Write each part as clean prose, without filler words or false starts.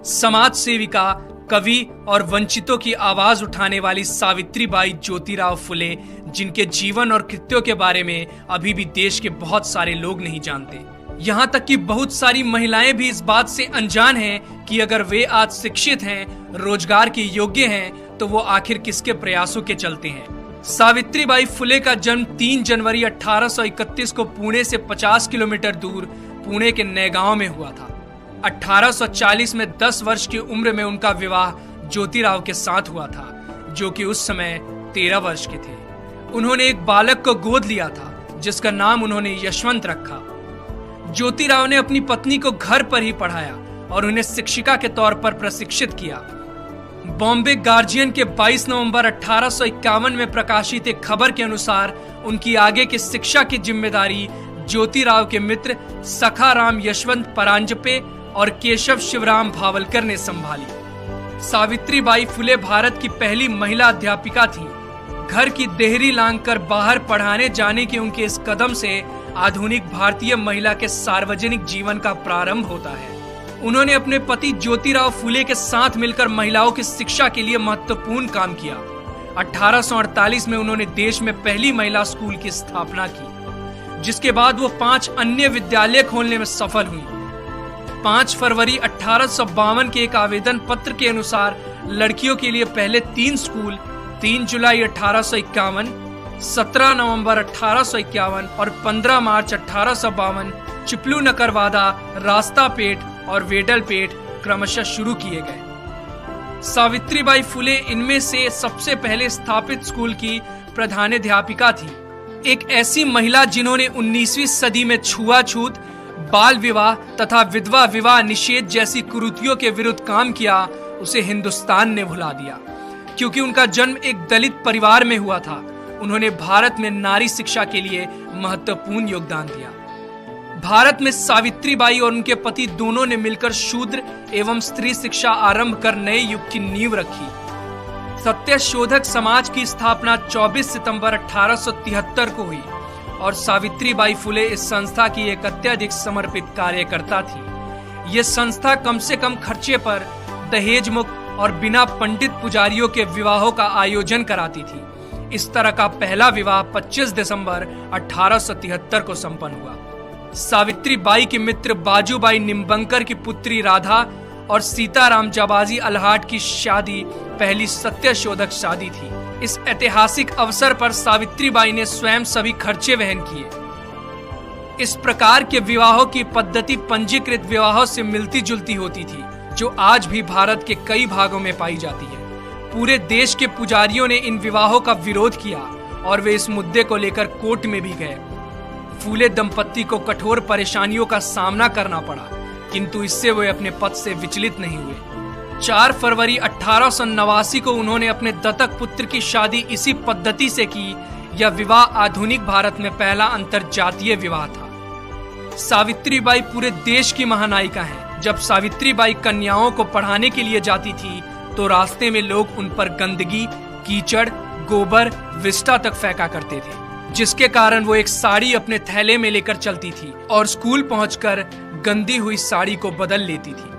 समाज सेविका, कवि और वंचितों की आवाज उठाने वाली सावित्रीबाई ज्योतिराव फुले, जिनके जीवन और कृत्यों के बारे में अभी भी देश के बहुत सारे लोग नहीं जानते। यहाँ तक कि बहुत सारी महिलाएं भी इस बात से अनजान हैं कि अगर वे आज शिक्षित हैं, रोजगार के योग्य हैं, तो वो आखिर किसके प्रयासों के चलते हैं। सावित्रीबाई फुले का जन्म 3 जनवरी 1831 को पुणे से 50 किलोमीटर दूर पुणे के नैगांव में हुआ था। 1840 में 10 वर्ष की उम्र में उनका विवाह ज्योतिराव के साथ हुआ था, जो कि उस समय 13 वर्ष के थे। उन्होंने एक बालक को गोद लिया था, जिसका नाम उन्होंने यशवंत रखा। ज्योतिराव ने अपनी पत्नी को घर पर ही पढ़ाया और उन्हें शिक्षिका के तौर पर प्रशिक्षित किया। बॉम्बे गार्जियन के 22 नवंबर 1851 में प्रकाशित एक खबर के अनुसार उनकी आगे की शिक्षा की जिम्मेदारी ज्योतिराव के मित्र सखाराम यशवंत परांजपे और केशव शिवराम भावलकर ने संभाली। सावित्रीबाई फुले भारत की पहली महिला अध्यापिका थी। घर की देहरी लांघ कर बाहर पढ़ाने जाने के उनके इस कदम से आधुनिक भारतीय महिला के सार्वजनिक जीवन का प्रारंभ होता है। उन्होंने अपने पति ज्योतिराव फुले के साथ मिलकर महिलाओं की शिक्षा के लिए महत्वपूर्ण काम किया। 1848 में उन्होंने देश में पहली महिला स्कूल की स्थापना की, जिसके बाद वो 5 अन्य विद्यालय खोलने में सफल हुई। 5 फरवरी 1852 के एक आवेदन पत्र के अनुसार लड़कियों के लिए पहले 3 स्कूल 3 जुलाई 1851, 17 नवंबर 1851 और 15 मार्च 1852 चिपलू नकरवादा, रास्तापेट और वेडलपेट क्रमशः शुरू किए गए। सावित्रीबाई फुले इनमें से सबसे पहले स्थापित स्कूल की प्रधानाध्यापिका थी। एक ऐसी महिला जिन्होंने 19वीं सदी में छुआछूत, बाल विवाह तथा विधवा विवाह निषेध जैसी कुरीतियों के विरुद्ध काम किया, उसे हिंदुस्तान ने भुला दिया। क्योंकि उनका जन्म एक दलित परिवार में हुआ था, उन्होंने भारत में नारी शिक्षा के लिए महत्वपूर्ण योगदान दिया। भारत में सावित्रीबाई और उनके पति दोनों ने मिलकर शूद्र एवं स्त्री शिक्षा आरंभ कर नए युग की नींव रखी। सत्यशोधक समाज की स्थापना 24 सितंबर 1873 को हुई और सावित्रीबाई फुले इस संस्था की एक अत्यधिक समर्पित कार्यकर्ता थी। ये संस्था कम से कम खर्चे पर दहेज मुक्त और बिना पंडित पुजारियों के विवाहों का आयोजन कराती थी। इस तरह का पहला विवाह 25 दिसंबर 1873 को संपन्न हुआ। सावित्रीबाई के मित्र बाजूबाई निम्बंकर की पुत्री राधा और सीताराम जाबाजी अल्हाट की शादी पहली सत्यशोधक शादी थी। इस ऐतिहासिक अवसर पर सावित्रीबाई ने स्वयं सभी खर्चे वहन किए। इस प्रकार के विवाहों की पद्धति पंजीकृत विवाहों से मिलती जुलती होती थी, जो आज भी भारत के कई भागों में पाई जाती है। पूरे देश के पुजारियों ने इन विवाहों का विरोध किया और वे इस मुद्दे को लेकर कोर्ट में भी गए। फूले दंपत्ति को कठोर परेशानियों का सामना करना पड़ा, किंतु इससे वे अपने पद से विचलित नहीं हुए। 4 फरवरी 1889 को उन्होंने अपने दत्तक पुत्र की शादी इसी पद्धति से की। यह विवाह आधुनिक भारत में पहला अंतरजातीय विवाह था। सावित्रीबाई पूरे देश की महानायिका हैं। जब सावित्रीबाई कन्याओं को पढ़ाने के लिए जाती थी, तो रास्ते में लोग उन पर गंदगी, कीचड़, गोबर, विष्ठा तक फेंका करते थे, जिसके कारण वो एक साड़ी अपने थैले में लेकर चलती थी और स्कूल पहुंचकर गंदी हुई साड़ी को बदल लेती थी।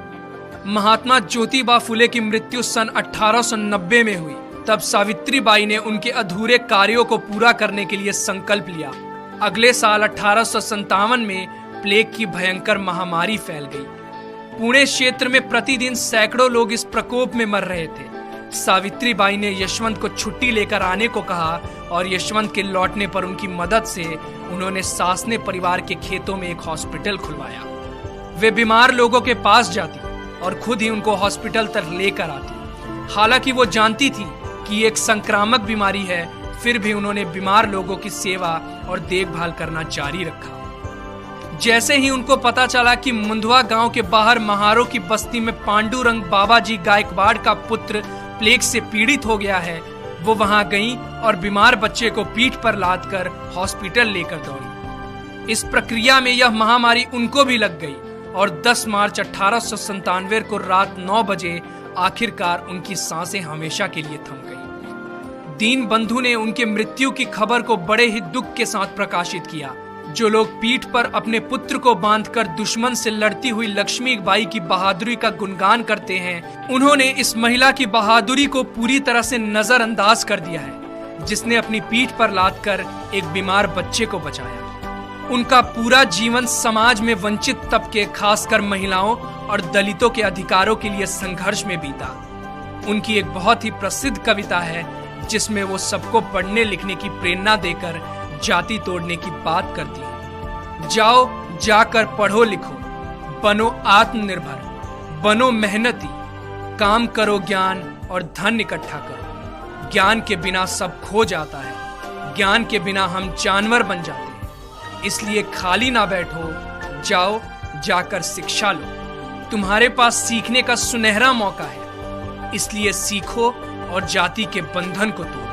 महात्मा ज्योतिबा फुले की मृत्यु सन 1890 में हुई। तब सावित्रीबाई ने उनके अधूरे कार्यों को पूरा करने के लिए संकल्प लिया। अगले साल 1857 में प्लेग की भयंकर महामारी फैल गई। पुणे क्षेत्र में प्रतिदिन सैकड़ों लोग इस प्रकोप में मर रहे थे। सावित्रीबाई ने यशवंत को छुट्टी लेकर आने को कहा और यशवंत के लौटने पर उनकी मदद से उन्होंने सासने परिवार के खेतों में एक हॉस्पिटल खुलवाया। वे बीमार लोगों के पास जाती और खुद ही उनको हॉस्पिटल तक लेकर आती। हालांकि वो जानती थी कि एक संक्रामक बीमारी है, फिर भी उन्होंने बीमार लोगों की सेवा और देखभाल करना जारी रखा। जैसे ही उनको पता चला कि मुंदवा गांव के बाहर महारों की बस्ती में पांडुरंग बाबाजी गायकवाड़ का पुत्र प्लेग से पीड़ित हो गया है, वो वहां गईं और बीमार बच्चे को पीठ पर लादकर हॉस्पिटल लेकर दौड़ी। इस प्रक्रिया में यह महामारी उनको भी लग गई और 10 मार्च 1897 को रात 9 बजे आखिरकार उनकी सांसें हमेशा के लिए थम गईं। दीन बंधु ने उनके मृत्यु की खबर को बड़े ही दुख के साथ प्रकाशित किया। जो लोग पीठ पर अपने पुत्र को बांधकर दुश्मन से लड़ती हुई लक्ष्मीबाई की बहादुरी का गुणगान करते हैं, उन्होंने इस महिला की बहादुरी को पूरी तरह से नजरअंदाज कर दिया है, जिसने अपनी पीठ पर लादकर एक बीमार बच्चे को बचाया। उनका पूरा जीवन समाज में वंचित तबके, खासकर महिलाओं और दलितों के अधिकारों के लिए संघर्ष में बीता। उनकी एक बहुत ही प्रसिद्ध कविता है जिसमें वो सबको पढ़ने लिखने की प्रेरणा देकर जाति तोड़ने की बात करती है। जाओ, जाकर पढ़ो लिखो, बनो आत्मनिर्भर, बनो मेहनती, काम करो ज्ञान और धन इकट्ठा करो। ज्ञान के बिना सब खो जाता है, ज्ञान के बिना हम जानवर बन जाते हैं। इसलिए खाली ना बैठो, जाओ, जाकर शिक्षा लो। तुम्हारे पास सीखने का सुनहरा मौका है, इसलिए सीखो और जाति के बंधन को तोड़ो।